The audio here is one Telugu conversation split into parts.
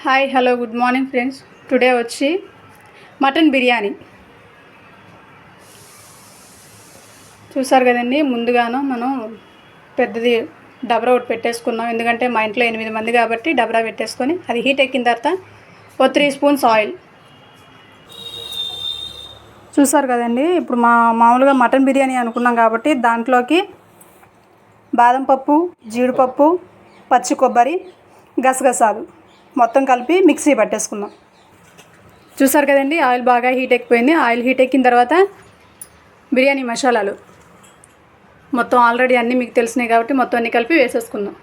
Hi hello good morning friends. Today వచ్చి మటన్ బిర్యానీ చూసారు కదండి. ముందుగాను మనం పెద్దది డబరా ఒకటి పెట్టేసుకున్నాం, ఎందుకంటే మా ఇంట్లో 8 మంది కాబట్టి డబరా పెట్టేసుకొని అది హీట్ ఎక్కిన తర్వాత ఓ 3 స్పూన్స్ ఆయిల్. చూసారు కదండి. ఇప్పుడు మామూలుగా మటన్ బిర్యానీ అనుకున్నాం కాబట్టి దాంట్లోకి బాదం పప్పు, జీడిపప్పు, పచ్చి కొబ్బరి, గసగసాలు మొత్తం కలిపి మిక్సీ పట్టేసుకుందాం. చూసారు కదండి, ఆయిల్ బాగా హీట్ ఎక్కిపోయింది. ఆయిల్ హీట్ ఎక్కిన తర్వాత బిర్యానీ మసాలాలు మొత్తం ఆల్రెడీ అన్నీ మీకు తెలిసినాయి కాబట్టి మొత్తం అన్నీ కలిపి వేసేసుకుందాం.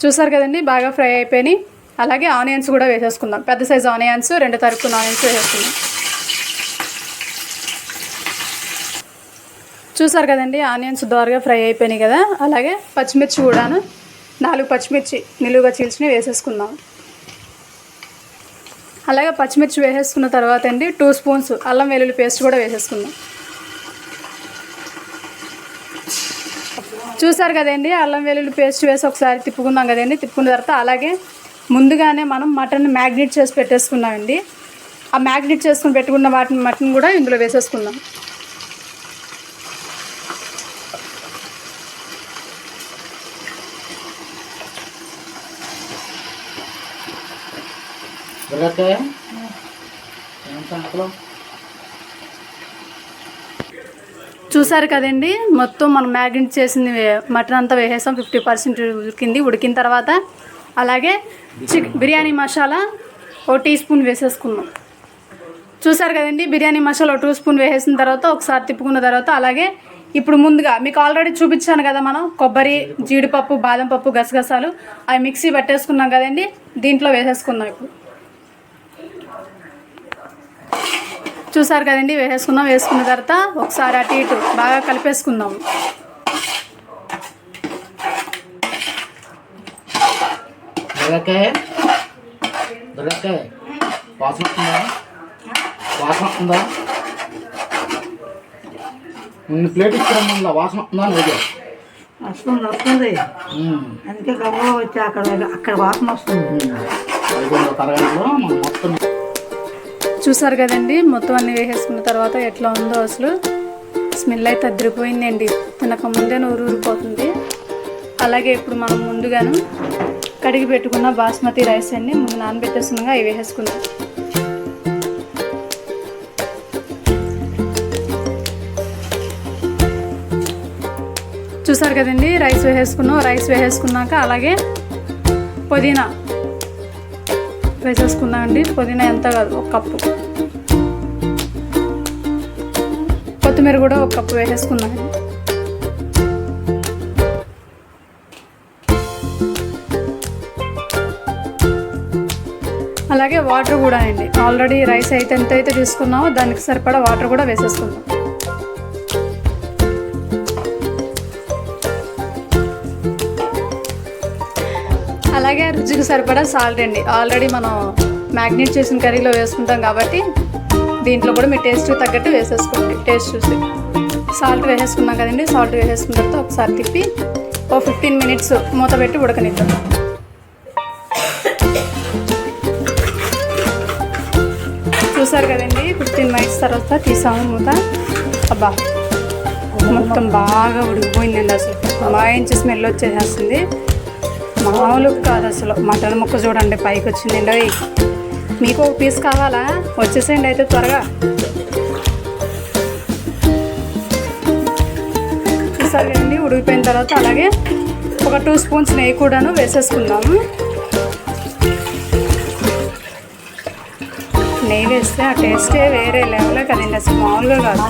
చూసారు కదండి, బాగా ఫ్రై అయిపోయినాయి. అలాగే ఆనియన్స్ కూడా వేసేసుకుందాం. పెద్ద సైజు ఆనియన్స్ 2 తరుక్కున్న ఆనియన్స్ వేసేసుకుందాం. చూసారు కదండి, ఆనియన్స్ దోరగా ఫ్రై అయిపోయినాయి కదా. అలాగే పచ్చిమిర్చి కూడాను 4 పచ్చిమిర్చి నిలువుగా చీల్చి వేసేసుకుందాం. అలాగే పచ్చిమిర్చి వేసేసుకున్న తర్వాత అండి 2 స్పూన్స్ అల్లం వెల్లుల్లి పేస్ట్ కూడా వేసేసుకుందాం. చూసారు కదండి, అల్లం వెల్లుల్లి పేస్ట్ వేసి ఒకసారి తిప్పుకుందాం కదండి. తిప్పుకున్న తర్వాత అలాగే ముందుగానే మనం మటన్ మ్యాగ్నేట్ చేసి పెట్టేసుకున్నామండి. ఆ మ్యాగ్నేట్ చేసుకుని పెట్టుకున్న మటన్ కూడా ఇందులో వేసేసుకుందాం. చూసారు కదండి, మొత్తం మనం మ్యాగ్నేట్ చేసింది మటన్ అంతా వేసేసాం. 50% ఉడికిన తర్వాత అలాగే biryani masala O T spoon వేసేసుకున్నాం. చూసారు కదండి, బిర్యానీ మసాలా 2 స్పూన్ వేసేసిన తర్వాత ఒకసారి తిప్పుకున్న తర్వాత అలాగే ఇప్పుడు ముందుగా మీకు ఆల్రెడీ చూపించాను కదా, మనం కొబ్బరి, జీడిపప్పు, బాదం పప్పు, గసగసాలు అవి మిక్సీ పట్టేసుకున్నాం కదండి. దీంట్లో వేసేసుకుందాం. ఇప్పుడు చూసారు కదండి, వేసేసుకున్నాం. వేసుకున్న తర్వాత ఒకసారి అటు ఇటు బాగా కలిపేసుకుందాం. ప్లేట్ ఇచ్చిన వాసన వస్తుందా? వస్తుంది. అందుకే గవ్వ వచ్చి అక్కడ వాసన వస్తుంది. మొత్తం చూసారు కదండి, మొత్తం అన్నీ వేసేసుకున్న తర్వాత ఎట్లా ఉందో అసలు స్మెల్ అయితే అదిరిపోయిందండి. తినక ముందే నోరు ఊరిపోతుంది. అలాగే ఇప్పుడు మనం ముందుగాను కడిగి పెట్టుకున్న బాస్మతి రైస్ అండి ముందు నానబెట్టేస్తున్నాగా అవి వేసేసుకుందాం. చూసారు కదండి, రైస్ వేసేసుకున్నాం. రైస్ వేసేసుకున్నాక అలాగే పుదీనా వేసేసుకున్నామండి. పుదీనా ఎంత కాదు, 1 కప్పు. కొత్తిమీర కూడా 1 కప్పు వేసేసుకున్నామండి. అలాగే వాటర్ కూడా అండి, ఆల్రెడీ రైస్ అయితే ఎంత అయితే తీసుకున్నామో దానికి సరిపడా వాటర్ కూడా వేసేసుకుందాం. అలాగే రుచికి సరిపడా సాల్ట్ అండి. ఆల్రెడీ మనం మ్యాగ్నేట్ చేసిన కర్రీలో వేసుకుంటాం కాబట్టి దీంట్లో కూడా మీ టేస్ట్కి తగ్గట్టు వేసేసుకోండి. టేస్ట్ చూసి సాల్ట్ వేసేసుకున్నాం కదండి. సాల్ట్ వేసేసుకున్న తర్వాత ఒకసారి తిప్పి ఓ 15 మినిట్స్ మూత పెట్టి ఉడకనిద్దాం. చూసారు కదండి, 15 మినిట్స్ తర్వాత తీసాము మూత. అబ్బా, మొత్తం బాగా ఉడికిపోయిందండి. అసలు మంచి స్మెల్ వచ్చేసేస్తుంది. మామూలుగా కాదు అసలు. మటన్ ముక్క చూడండి పైకి వచ్చిందండి. మీకు ఒక పీస్ కావాలా? వచ్చేసేయండి అయితే త్వరగా. చూసారు కదండి, ఉడికిపోయిన తర్వాత అలాగే ఒక 2 స్పూన్స్ నెయ్యి కూడాను వేసేసుకుందాము. నెయ్యి వేస్తే ఆ టేస్టే వేరే లెవెలే కదండి, అసలు మామూలుగా కాదు.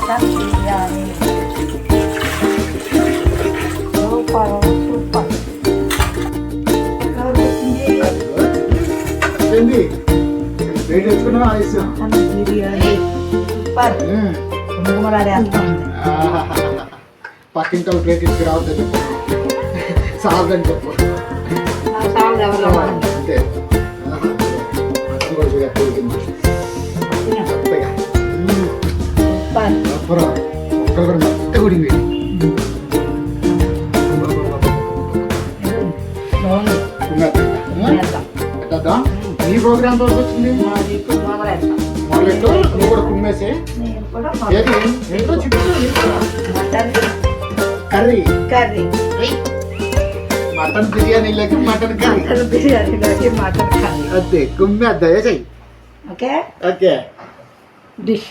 పక్కింటి ప్లేట్ ఇచ్చి రావద్దని చెప్పు, సాల్దని చెప్పు. అంతే ఒక్కరు మెత్త ఉడికి బాగుంది. వేద్దాం. పెట్టద్దా నీ ప్రోగ్రామ్ తోటి వచ్చింది మాది ఇప్పుడు మొదలెడతాం. మొదలెట్టు నువ్వు కూడా కుమ్మేసి నేను కూడా ఏది ఏంటో చెప్పు మటన్ కర్రీ కర్రీ మటన్ బిర్యానీలోకి మటన్ కర్రీ మటన్ బిర్యానీలోకి మటన్ కర్రీ. అదే కుమ్మేద్దా చెయ్యి ఓకే ఓకే డిష్